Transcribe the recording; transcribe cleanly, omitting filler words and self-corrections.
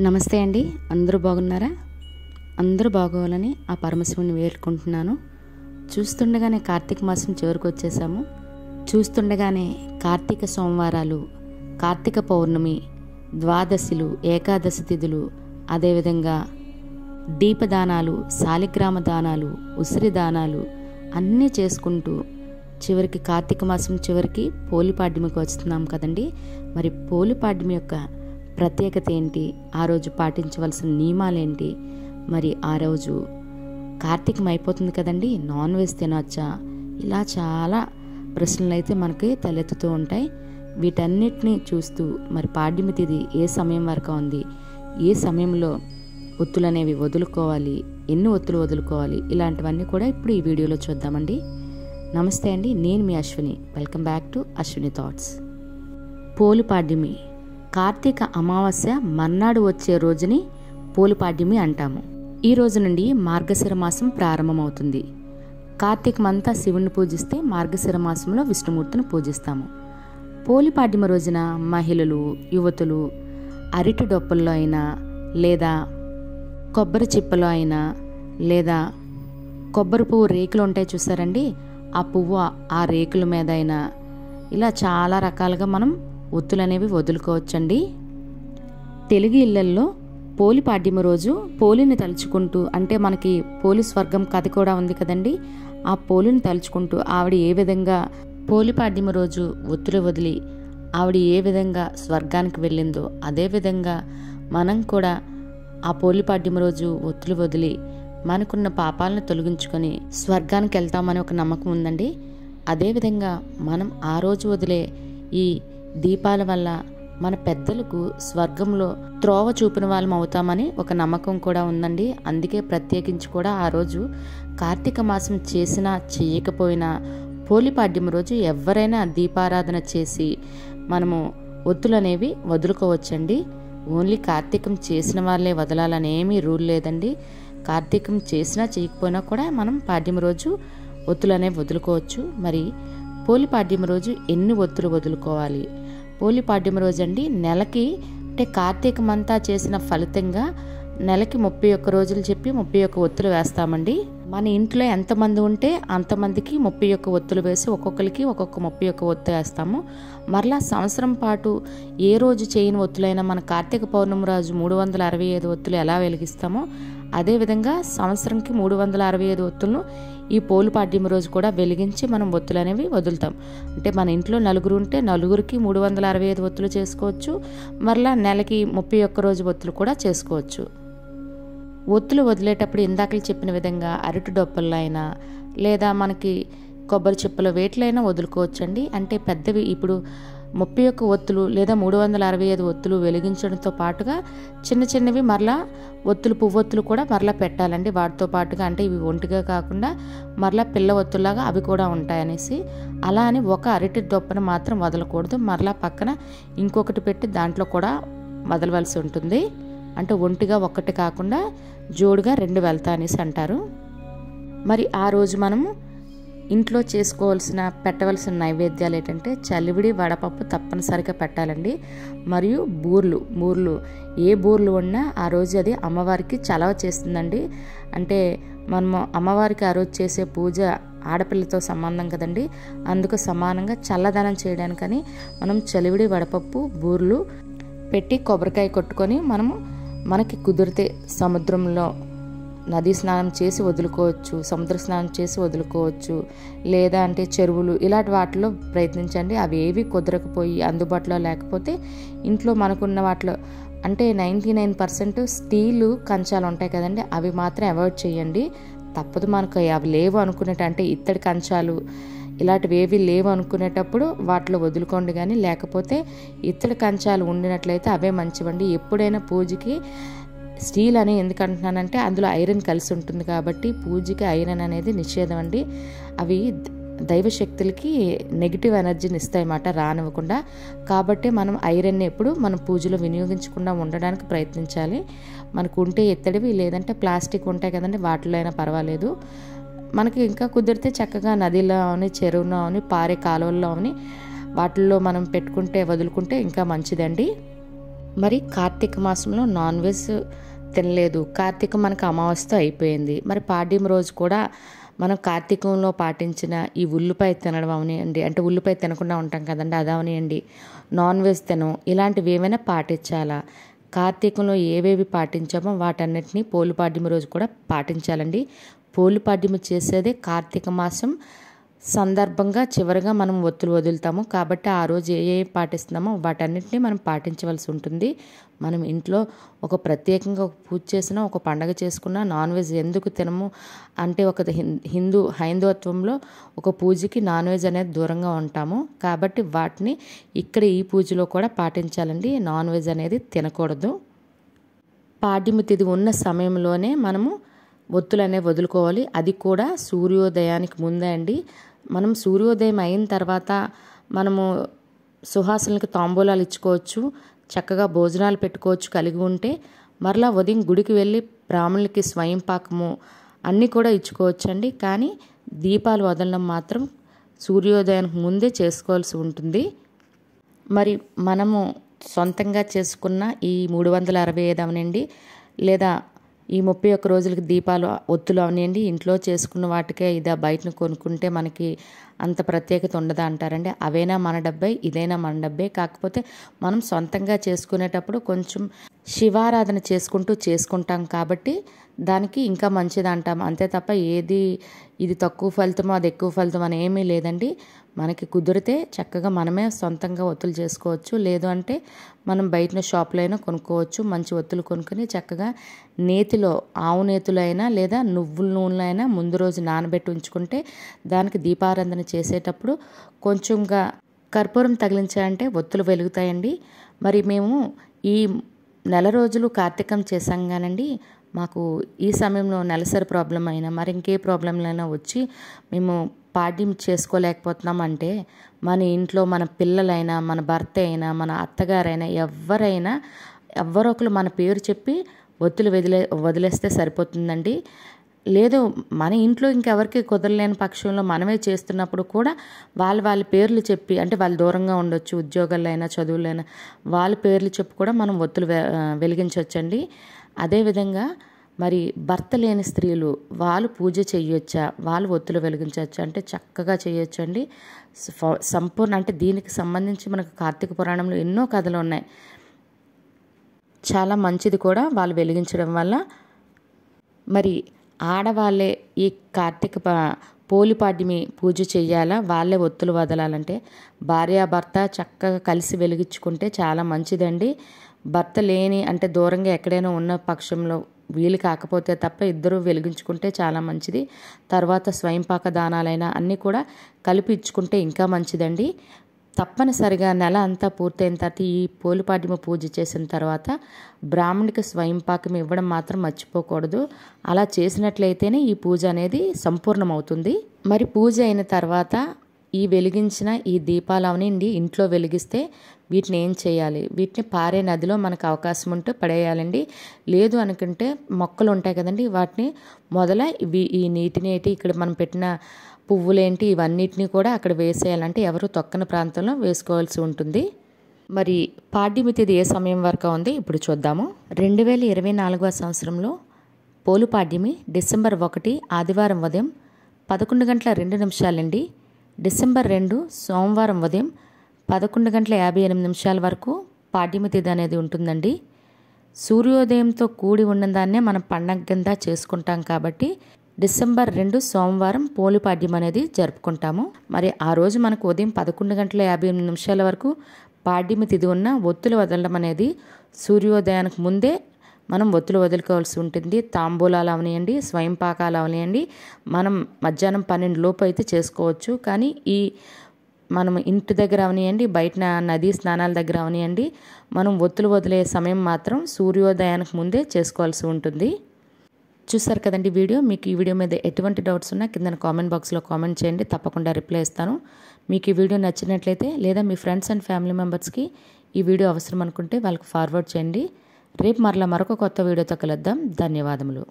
నమస్తే అండి. అందరూ బాగున్నారా? అందరూ బాగోవాలని ఆ పరమశివుని వేడుకుంటున్నాను. చూస్తుండగానే కార్తీక మాసం చివరికి వచ్చేసాము. చూస్తుండగానే కార్తీక సోమవారాలు, కార్తీక పౌర్ణమి, ద్వాదశిలు, ఏకాదశి తిథులు, అదేవిధంగా దీపదానాలు, శాలిగ్రామ దానాలు, ఉసిరి దానాలు అన్నీ చేసుకుంటూ చివరికి కార్తీక మాసం చివరికి పోలిపాడ్యమికి వస్తున్నాం కదండి. మరి పోలిపాడ్యమి యొక్క ప్రత్యేకత ఏంటి, ఆ రోజు పాటించవలసిన నియమాలేంటి, మరి ఆ రోజు కార్తీకం అయిపోతుంది కదండి, నాన్ వెజ్ తినొచ్చా, ఇలా చాలా ప్రశ్నలు అయితే మనకి తలెత్తుతూ ఉంటాయి. వీటన్నిటిని చూస్తూ మరి పాడ్యమి తిథి ఏ సమయం వరకు ఉంది, ఏ సమయంలో ఒత్తులు అనేవి వదులుకోవాలి, ఎన్ని ఒత్తులు వదులుకోవాలి, ఇలాంటివన్నీ కూడా ఇప్పుడు ఈ వీడియోలో చూద్దామండి. నమస్తే అండి, నేను మీ Ashwini. Welcome back to Ashwini thoughts. Polipadyami Karthika అమావాస్య మర్నాడు వచ్చే రోజుని పోలిపాడ్యమి అంటాము. ఈ రోజు నుండి మార్గశిర మాసం ప్రారంభమవుతుంది. కార్తీకమంతా శివుణ్ణి పూజిస్తే మార్గశిర మాసంలో విష్ణుమూర్తిని పూజిస్తాము. పోలిపాడ్యమి రోజున మహిళలు, యువతులు అరటి డొప్పల్లో అయినా, లేదా కొబ్బరి చిప్పలో అయినా, లేదా కొబ్బరి పువ్వు రేకులు ఉంటాయి చూసారండి, ఆ పువ్వు ఆ రేకుల మీద అయినా, ఇలా చాలా రకాలుగా మనం ఒత్తులు అనేవి వదులుకోవచ్చండి. తెలుగు ఇళ్లల్లో పోలిపాడ్యమి రోజు పోలిని తలుచుకుంటూ, అంటే మనకి పోలి స్వర్గం కథ కూడా ఉంది కదండి, ఆ పోలిని తలుచుకుంటూ ఆవిడ ఏ విధంగా పోలిపాడ్యమి రోజు ఒత్తులు వదిలి ఆవిడ ఏ విధంగా స్వర్గానికి వెళ్ళిందో, అదేవిధంగా మనం కూడా ఆ పోలిపాడ్యమి రోజు ఒత్తులు వదిలి మనకున్న పాపాలను తొలగించుకొని స్వర్గానికి వెళ్తామని ఒక నమ్మకం ఉందండి. అదేవిధంగా మనం ఆ రోజు వదిలే ఈ దీపాల వల్ల మన పెద్దలకు స్వర్గంలో త్రోవ చూపిన వాళ్ళం అవుతామని ఒక నమ్మకం కూడా ఉందండి. అందుకే ప్రత్యేకించి కూడా ఆ రోజు కార్తీక మాసం చేసినా చెయ్యకపోయినా పోలిపాడ్యమి రోజు ఎవరైనా దీపారాధన చేసి మనము ఒత్తులు అనేవి వదులుకోవచ్చండి. ఓన్లీ కార్తీకం చేసిన వాళ్ళే వదలాలని ఏమీ రూల్ లేదండి. కార్తీకం చేసినా చేయకపోయినా కూడా మనం పాడ్యమి రోజు ఒత్తులు అనేవి వదులుకోవచ్చు. మరి పోలిపాడ్యమి రోజు ఎన్ని ఒత్తులు వదులుకోవాలి? పోలిపాడ్యమి రోజు అండి నెలకి, అంటే కార్తీకమంతా చేసిన ఫలితంగా నెలకి 31 రోజులు చెప్పి 31 ఒత్తులు వేస్తామండి. మన ఇంట్లో ఎంతమంది ఉంటే అంతమందికి 31 ఒత్తులు వేసి ఒక్కొక్కరికి ఒక్కొక్క 31 ఒత్తు వేస్తాము. మరలా సంవత్సరం పాటు ఏ రోజు చేయని ఒత్తులైనా మన కార్తీక పౌర్ణమి రోజు 365 ఒత్తులు ఎలా వెలిగిస్తామో అదేవిధంగా సంవత్సరంకి 365 ఒత్తులను ఈ పోలిపాడ్యమి రోజు కూడా వెలిగించి మనం ఒత్తులు అనేవి వదులుతాం. అంటే మన ఇంట్లో నలుగురు ఉంటే నలుగురికి 365 ఒత్తులు చేసుకోవచ్చు. మరలా నెలకి 31 రోజు ఒత్తులు కూడా చేసుకోవచ్చు. ఒత్తులు వదిలేటప్పుడు ఇందాకలు చెప్పిన విధంగా అరటి డొప్పల్లో అయినా, లేదా మనకి కొబ్బరి చిప్పలు వేట్లైనా వదులుకోవచ్చండి. అంటే పెద్దవి ఇప్పుడు 31 ఒత్తులు లేదా 365 ఒత్తులు వెలిగించడంతో పాటుగా చిన్న చిన్నవి మరలా ఒత్తులు, పువ్వొత్తులు కూడా మరలా పెట్టాలండి వాటితో పాటుగా. అంటే ఇవి ఒంటిగా కాకుండా మరలా పిల్ల ఒత్తులాగా అవి కూడా ఉంటాయనేసి, అలా అని ఒక అరటి డొప్పను మాత్రం వదలకూడదు. మరలా పక్కన ఇంకొకటి పెట్టి దాంట్లో కూడా వదలవలసి ఉంటుంది. అంటే ఒంటిగా ఒక్కటి కాకుండా జోడుగా 2 వెళ్తా అనేసి అంటారు. మరి ఆ రోజు మనము ఇంట్లో చేసుకోవాల్సిన పెట్టవలసిన నైవేద్యాలు ఏంటంటే చలివిడి, వడపప్పు తప్పనిసరిగా పెట్టాలండి. మరియు బూర్లు ఏ బూర్లు ఉన్నా ఆ రోజు అది అమ్మవారికి చలవ చేస్తుందండి. అంటే మనము అమ్మవారికి ఆ రోజు చేసే పూజ ఆడపిల్లతో సంబంధం కదండి, అందుకు సమానంగా చల్లదనం చేయడానికని మనం చలివిడి, వడపప్పు, బూర్లు పెట్టి కొబ్బరికాయ కొట్టుకొని మనకి కుదిరితే సముద్రంలో నదీ స్నానం చేసి వదులుకోవచ్చు, సముద్ర స్నానం చేసి వదులుకోవచ్చు, లేదా అంటే చెరువులు ఇలాంటి వాటిలో ప్రయత్నించండి. అవి ఏవి కుదరకపోయి అందుబాటులో లేకపోతే ఇంట్లో మనకున్న వాటిలో, అంటే 99% స్టీలు కంచాలు ఉంటాయి కదండి, అవి మాత్రం అవాయిడ్ చేయండి. తప్పదు మనకు అవి లేవు అనుకునేట, అంటే ఇత్తడి కంచాలు ఇలాంటివి ఏవి లేవు అనుకునేటప్పుడు వాటిలో వదులుకోండి. కానీ లేకపోతే ఇత్తడి కంచాలు ఉండినట్లయితే అవే మంచివండి. ఎప్పుడైనా పూజకి స్టీల్ అని ఎందుకంటున్నానంటే అందులో ఐరన్ కలిసి ఉంటుంది కాబట్టి పూజకి ఐరన్ అనేది నిషేధం అండి. అవి దైవశక్తులకి నెగిటివ్ ఎనర్జీని ఇస్తాయన్నమాట, రానివ్వకుండా. కాబట్టి మనం ఐరన్ని ఎప్పుడు మనం పూజలో వినియోగించకుండా ఉండడానికి ప్రయత్నించాలి. మనకు ఉంటే ఎత్తడివి, లేదంటే ప్లాస్టిక్ ఉంటాయి కదండి, వాటిలో అయినా పర్వాలేదు. మనకి ఇంకా కుదిరితే చక్కగా నదిలో అవని, చెరువులో అవని, పారే కాలువల్లో అవని వాటిల్లో మనం పెట్టుకుంటే వదులుకుంటే ఇంకా మంచిదండి. మరి కార్తీక మాసంలో నాన్ వెజ్ తినలేదు, కార్తీకం మనకు అమావాస్యతో అయిపోయింది. మరి పాడ్యం రోజు కూడా మనం కార్తీకంలో పాటించిన ఈ ఉల్లిపాయ తినడం అవనియండి, అంటే ఉల్లిపాయ తినకుండా ఉంటాం కదండి, అది అవనియండి, నాన్ వెజ్ తినం, ఇలాంటివి ఏమైనా పాటించాలా? కార్తీకంలో ఏవేవి పాటించామో వాటన్నిటినీ పోలిపాడ్యం రోజు కూడా పాటించాలండి. పోలిపాడ్యం చేసేదే కార్తీక మాసం సందర్భంగా చివరిగా మనం ఒత్తులు వదులుతాము కాబట్టి ఆ రోజు ఏ పాటిస్తున్నామో వాటన్నిటిని మనం పాటించవలసి ఉంటుంది. మనం ఇంట్లో ఒక ప్రత్యేకంగా ఒక పూజ చేసినా, ఒక పండగ చేసుకున్నా నాన్ వెజ్ ఎందుకు తినము అంటే, ఒక హైందవత్వంలో ఒక పూజకి నాన్ వెజ్ అనేది దూరంగా ఉంటాము కాబట్టి వాటిని ఇక్కడ ఈ పూజలో కూడా పాటించాలండి. నాన్ వెజ్ అనేది తినకూడదు. పాడ్యమి తిథి ఉన్న సమయంలోనే మనము ఒత్తులు అనేవి వదులుకోవాలి. అది కూడా సూర్యోదయానికి ముందే అండి. మనం సూర్యోదయం అయిన తర్వాత మనము సుహాసులకి తాంబూలాలు ఇచ్చుకోవచ్చు, చక్కగా భోజనాలు పెట్టుకోవచ్చు కలిగి ఉంటే. మరలా ఉదయం గుడికి వెళ్ళి బ్రాహ్మణులకి స్వయం పాకము అన్నీ కూడా ఇచ్చుకోవచ్చు అండి. కానీ దీపాలు వదలడం మాత్రం సూర్యోదయానికి ముందే చేసుకోవాల్సి ఉంటుంది. మరి మనము సొంతంగా చేసుకున్న ఈ 365 అవనండి, లేదా ఈ 31 రోజులకి దీపాలు ఒత్తులు అవనియండి, ఇంట్లో చేసుకున్న వాటికే ఇదా బయటను కొనుక్కుంటే మనకి అంత ప్రత్యేకత ఉండదా అంటారండి. అవైనా మన డబ్బే, ఇదైనా మన డబ్బే. కాకపోతే మనం సొంతంగా చేసుకునేటప్పుడు కొంచెం శివారాధన చేసుకుంటాం కాబట్టి దానికి ఇంకా మంచిది అంటాం. అంతే తప్ప ఇది తక్కువ ఫలితమో అది ఎక్కువ ఫలితం అని ఏమీ లేదండి. మనకి కుదిరితే చక్కగా మనమే సొంతంగా ఒత్తులు చేసుకోవచ్చు. లేదు అంటే మనం బయట షాప్లో అయినా కొనుక్కోవచ్చు. మంచి ఒత్తులు కొనుక్కొని చక్కగా నేతిలో, ఆవు నేతిలో అయినా లేదా నువ్వుల నూనెలో అయినా ముందు రోజు నానబెట్టి ఉంచుకుంటే దానికి దీపారాధన చేసేటప్పుడు కొంచెంగా కర్పూరం తగిలించాలంటే ఒత్తులు వెలుగుతాయండి. మరి మేము ఈ నెల రోజులు కార్తీకం చేసాం కానండి, మాకు ఈ సమయంలో నెలసరి ప్రాబ్లం అయినా మరి ఇంకే ప్రాబ్లంలైనా వచ్చి మేము పాడ్యం చేసుకోలేకపోతున్నాం అంటే, మన ఇంట్లో మన పిల్లలైనా, మన భర్త అయినా, మన అత్తగారైనా, ఎవరో ఒకరు మన పేరు చెప్పి ఒత్తులు వదిలేస్తే సరిపోతుందండి. లేదు మన ఇంట్లో ఇంకెవరికి కుదరలేని పక్షంలో మనమే చేస్తున్నప్పుడు కూడా వాళ్ళ పేర్లు చెప్పి, అంటే వాళ్ళు దూరంగా ఉండొచ్చు, ఉద్యోగాల్లో అయినా చదువులైనా, వాళ్ళ పేర్లు చెప్పి కూడా మనం ఒత్తులు వెలిగించవచ్చండి. అదేవిధంగా మరి భర్త లేని స్త్రీలు వాళ్ళు పూజ చేయొచ్చా, వాళ్ళు ఒత్తులు వెలిగించవచ్చా అంటే చక్కగా చేయొచ్చు అండి. సంపూర్ణ అంటే దీనికి సంబంధించి మనకు కార్తీక పురాణంలో ఎన్నో కథలు ఉన్నాయి. చాలా మంచిది కూడా వాళ్ళు వెలిగించడం వల్ల. మరి ఆడవాళ్ళే ఈ కార్తీక పోలిపాడ్యమి పూజ చెయ్యాలా, వాళ్ళే ఒత్తులు వదలాలంటే భార్యాభర్త చక్కగా కలిసి వెలిగించుకుంటే చాలా మంచిదండి. భర్త లేని అంటే దూరంగా ఎక్కడైనా ఉన్న పక్షంలో వీలు కాకపోతే తప్ప ఇద్దరు వెలిగించుకుంటే చాలా మంచిది. తర్వాత స్వయంపాక దానాలైనా అన్నీ కూడా కలిపి ఇచ్చుకుంటే ఇంకా మంచిదండి. తప్పనిసరిగా నెల అంతా పూర్తయిన తర్వాత ఈ పోలిపాడ్యమి పూజ చేసిన తర్వాత బ్రాహ్మణుడికి స్వయంపాకం ఇవ్వడం మాత్రం మర్చిపోకూడదు. అలా చేసినట్లయితేనే ఈ పూజ అనేది సంపూర్ణమవుతుంది. మరి పూజ అయిన తర్వాత ఈ వెలిగించిన ఈ దీపాలు అవనండి ఇంట్లో వెలిగిస్తే వీటిని ఏం చేయాలి, వీటిని పారే నదిలో మనకు అవకాశం ఉంటే పడేయాలండి. లేదు అనుకుంటే మొక్కలు ఉంటాయి కదండి, వాటిని ఈ నీటిని ఇక్కడ మనం పెట్టిన పువ్వులేంటి ఇవన్నిటిని కూడా అక్కడ వేసేయాలంటే ఎవరు తొక్కని ప్రాంతంలో వేసుకోవాల్సి ఉంటుంది. మరి పాడ్యమి తిథి ఏ సమయం వరకు ఉంది ఇప్పుడు చూద్దాము. 2024వ సంవత్సరంలో పోలిపాడ్యమి డిసెంబర్ 1 ఆదివారం ఉదయం 11:02 అండి. డిసెంబర్ 2 సోమవారం ఉదయం 11:58 వరకు పాడ్యమి తిథి అనేది ఉంటుందండి. సూర్యోదయంతో కూడి ఉన్నదాన్నే మనం పండగ కింద చేసుకుంటాం కాబట్టి డిసెంబర్ 2 సోమవారం పోలిపాడ్యం అనేది జరుపుకుంటాము. మరి ఆ రోజు మనకు ఉదయం 11:58 వరకు పాడ్యమి తిథి ఉన్న ఒత్తులు వదలడం అనేది సూర్యోదయానికి ముందే మనం ఒత్తులు వదులుకోవాల్సి ఉంటుంది. తాంబూలాలు అవనియండి, స్వయంపాకాలు అవనియండి, మనం మధ్యాహ్నం 12 లోపు అయితే చేసుకోవచ్చు. కానీ మనం ఇంటి దగ్గర అవనియండి, బయట నదీ స్నానాల దగ్గర అవనియండి, మనం ఒత్తులు వదిలే సమయం మాత్రం సూర్యోదయానికి ముందే చేసుకోవాల్సి ఉంటుంది. చూసారు కదండి వీడియో. మీకు ఈ వీడియో మీద ఎటువంటి డౌట్స్ ఉన్నా కింద కామెంట్ బాక్స్లో కామెంట్ చేయండి, తప్పకుండా రిప్లై ఇస్తాను. మీకు ఈ వీడియో నచ్చినట్లయితే లేదా మీ ఫ్రెండ్స్ అండ్ ఫ్యామిలీ మెంబర్స్కి ఈ వీడియో అవసరం అనుకుంటే వాళ్ళకి ఫార్వర్డ్ చేయండి. రేపు మరొక కొత్త వీడియోతో కలుద్దాం. ధన్యవాదములు.